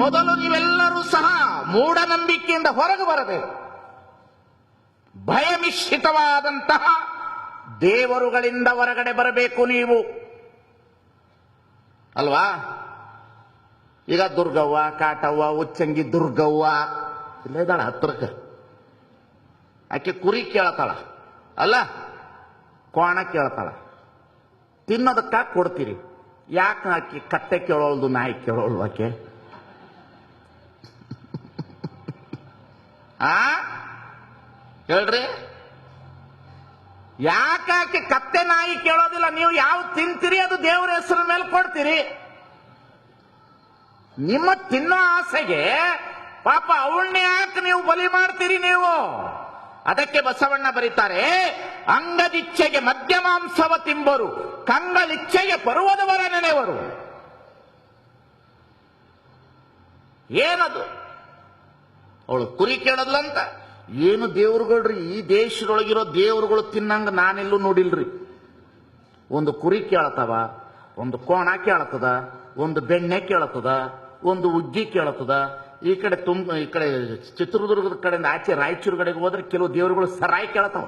ಮೊದಲು ನೀವೆಲ್ಲರೂ ಸಹ ಮೂಢನಂಬಿಕೆಯಿಂದ ಹೊರಗೆ ಬರಬೇಕು. ಭಯಮಿಶ್ರಿತವಾದಂತಹ ದೇವರುಗಳಿಂದ ಹೊರಗಡೆ ಬರಬೇಕು ನೀವು, ಅಲ್ವಾ? ಈಗ ದುರ್ಗವ್ವ, ಕಾಟವ್ವ, ಉಚ್ಚಂಗಿ ದುರ್ಗವ್ವ ಇಲ್ಲೇ ಇದ್ದಾಳ ಹತ್ರಕ್ಕೆ. ಆಕೆ ಕುರಿ ಕೇಳ್ತಾಳ, ಅಲ್ಲ ಕೋಣ ಕೇಳ್ತಾಳ. ತಿನ್ನೋದಕ್ಕ ಕೊಡ್ತೀರಿ, ಯಾಕೆ ಆಕೆ ಕತ್ತೆ ಕೇಳೋಲ್ದು, ನಾಯಿ ಕೇಳೋಲ್ದು ಆಕೆ? ಹೇಳ್ರಿ, ಯಾಕೆ ಕತ್ತೆ ನಾಯಿ ಕೇಳೋದಿಲ್ಲ? ನೀವು ಯಾವ ತಿಂತೀರಿ ಅದು ದೇವರ ಹೆಸರ ಮೇಲೆ ಕೊಡ್ತೀರಿ. ನಿಮ್ಮ ತಿನ್ನೋ ಆಸೆಗೆ ಪಾಪ ಅವಳನ್ನೇ ಯಾಕೆ ನೀವು ಬಲಿ ಮಾಡ್ತೀರಿ ನೀವು? ಅದಕ್ಕೆ ಬಸವಣ್ಣ ಬರೀತಾರೆ, ಅಂಗದಿಚ್ಛೆಗೆ ಮದ್ಯ ಮಾಂಸವ ತಿಂಬರು, ಕಂಗಳಿಚ್ಛೆಗೆ ಪರ್ವದವರ ನೆನೆವರು. ಏನದು? ಅವಳು ಕುರಿ ಕೇಳದ್ಲಂತ. ಏನು ದೇವರುಗಳ್ರಿ, ಈ ದೇಶದೊಳಗಿರೋ ದೇವರುಗಳು ತಿನ್ನಂಗ ನಾನೆಲ್ಲೂ ನೋಡಿಲ್ರಿ. ಒಂದು ಕುರಿ ಕೇಳತವ, ಒಂದು ಕೋಣ ಕೇಳತದ, ಒಂದು ಬೆಣ್ಣೆ ಕೇಳತದ, ಒಂದು ಉಗ್ಗಿ ಕೇಳತದ. ಈ ಕಡೆ ಈ ಕಡೆ ಚಿತ್ರದುರ್ಗದ ಕಡೆಯಿಂದ ಆಚೆ ರಾಯಚೂರು ಕಡೆಗೆ ಹೋದ್ರೆ ಕೆಲವು ದೇವರುಗಳು ಸರಾಯಿ ಕೇಳತಾವ.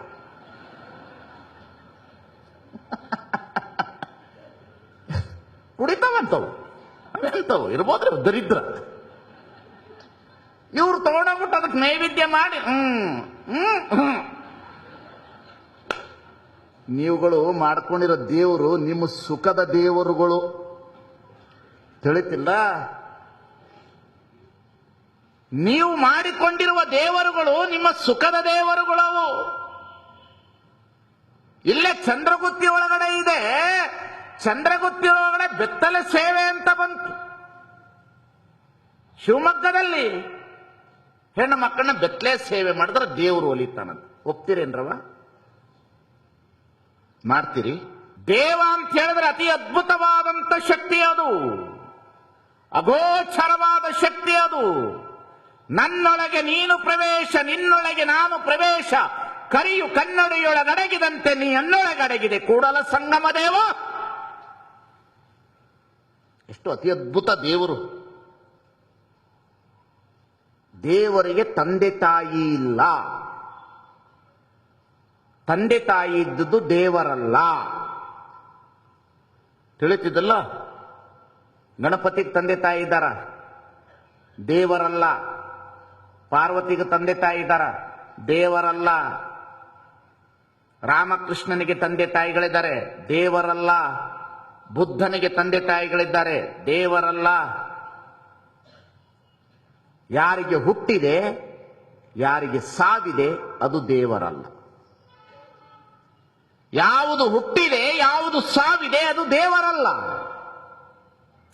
ಕುಡಿತಾವಂತವು, ಅವೆಂತವು ಇರ್ಬೋದ್ರಿ ದರಿದ್ರ. ಇವ್ರು ತಗೊಂಡೋಗ್ಬಿಟ್ಟು ಅದಕ್ಕೆ ನೈವೇದ್ಯ ಮಾಡಿ ನೀವುಗಳು ಮಾಡ್ಕೊಂಡಿರೋ ದೇವರು ನಿಮ್ಮ ಸುಖದ ದೇವರುಗಳು, ತಿಳಿತಿಲ್ಲ? ನೀವು ಮಾಡಿಕೊಂಡಿರುವ ದೇವರುಗಳು ನಿಮ್ಮ ಸುಖದ ದೇವರುಗಳವು. ಇಲ್ಲೇ ಚಂದ್ರಗುತ್ತಿ ಒಳಗಡೆ ಇದೆ, ಚಂದ್ರಗುತ್ತಿ ಒಳಗಡೆ ಬೆತ್ತಲೆ ಸೇವೆ ಅಂತ ಬಂತು. ಶಿವಮೊಗ್ಗದಲ್ಲಿ ಹೆಣ್ಣು ಮಕ್ಕಳನ್ನ ಬೆತ್ತಲೆ ಸೇವೆ ಮಾಡಿದ್ರೆ ದೇವರು ಒಲಿತಾನಂತ. ಒಪ್ತೀರೇನ್ರವ? ಮಾಡ್ತೀರಿ? ದೇವ ಅಂತ ಹೇಳಿದ್ರೆ ಅತಿ ಅದ್ಭುತವಾದಂತ ಶಕ್ತಿ ಅದು, ಅಗೋಚರವಾದ ಶಕ್ತಿ ಅದು. ನನ್ನೊಳಗೆ ನೀನು ಪ್ರವೇಶ, ನಿನ್ನೊಳಗೆ ನಾನು ಪ್ರವೇಶ, ಕರಿಯು ಕನ್ನಡಿಯೊಳಗಡಗಿದಂತೆ ನೀ ಎನ್ನೊಳಗಡಗಿದೆ ಕೂಡಲ ಸಂಗಮ ದೇವ. ಎಷ್ಟು ಅತಿ ಅದ್ಭುತ ದೇವರು. ದೇವರಿಗೆ ತಂದೆ ತಾಯಿ ಇಲ್ಲ, ತಂದೆ ತಾಯಿ ಇದ್ದುದು ದೇವರಲ್ಲ. ತಿಳಿತಿದ್ದಲ್ಲ? ಗಣಪತಿಗೆ ತಂದೆ ತಾಯಿ ಇದ್ದಾರ, ದೇವರಲ್ಲ. ಪಾರ್ವತಿಗೆ ತಂದೆ ತಾಯಿ ಇದ್ದಾರ, ದೇವರಲ್ಲ. ರಾಮಕೃಷ್ಣನಿಗೆ ತಂದೆ ತಾಯಿಗಳಿದ್ದಾರೆ, ದೇವರಲ್ಲ. ಬುದ್ಧನಿಗೆ ತಂದೆ ತಾಯಿಗಳಿದ್ದಾರೆ, ದೇವರಲ್ಲ. ಯಾರಿಗೆ ಹುಟ್ಟಿದೆ, ಯಾರಿಗೆ ಸಾವಿದೆ, ಅದು ದೇವರಲ್ಲ. ಯಾವುದು ಹುಟ್ಟಿದೆ, ಯಾವುದು ಸಾವಿದೆ, ಅದು ದೇವರಲ್ಲ.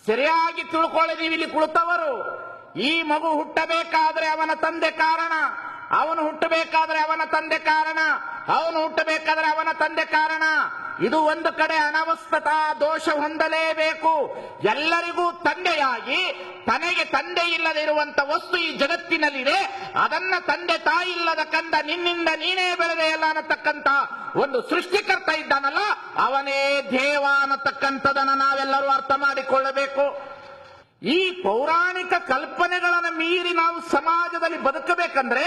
ಸರಿಯಾಗಿ ತಿಳ್ಕೊಳ್ಳಿ ನೀವು ಇಲ್ಲಿ ಕುಳಿತವರು. ಈ ಮಗು ಹುಟ್ಟಬೇಕಾದ್ರೆ ಅವನ ತಂದೆ ಕಾರಣ, ಅವನು ಹುಟ್ಟಬೇಕಾದ್ರೆ ಅವನ ತಂದೆ ಕಾರಣ, ಅವನು ಹುಟ್ಟಬೇಕಾದ್ರೆ ಅವನ ತಂದೆ ಕಾರಣ. ಇದು ಒಂದು ಕಡೆ ಅನವಸ್ಥತಾ ದೋಷ ಹೊಂದಲೇಬೇಕು. ಎಲ್ಲರಿಗೂ ತಂದೆಯಾಗಿ ತನಗೆ ತಂದೆ ಇಲ್ಲದಿರುವಂತ ವಸ್ತು ಈ ಜಗತ್ತಿನಲ್ಲಿದೆ. ಅದನ್ನ ತಂದೆ ತಾಯಿ ಇಲ್ಲದ ಕಂದ ನಿನ್ನಿಂದ ನೀನೇ ಬೆಳೆದೆಯಲ್ಲ ಅನ್ನತಕ್ಕಂತ ಒಂದು ಸೃಷ್ಟಿಕರ್ತ ಇದ್ದಾನಲ್ಲ, ಅವನೇ ದೇವ ಅನ್ನತಕ್ಕಂಥದನ್ನ ನಾವೆಲ್ಲರೂ ಅರ್ಥ ಮಾಡಿಕೊಳ್ಳಬೇಕು. ಈ ಪೌರಾಣಿಕ ಕಲ್ಪನೆಗಳನ್ನು ಮೀರಿ ನಾವು ಸಮಾಜದಲ್ಲಿ ಬದುಕಬೇಕಂದ್ರೆ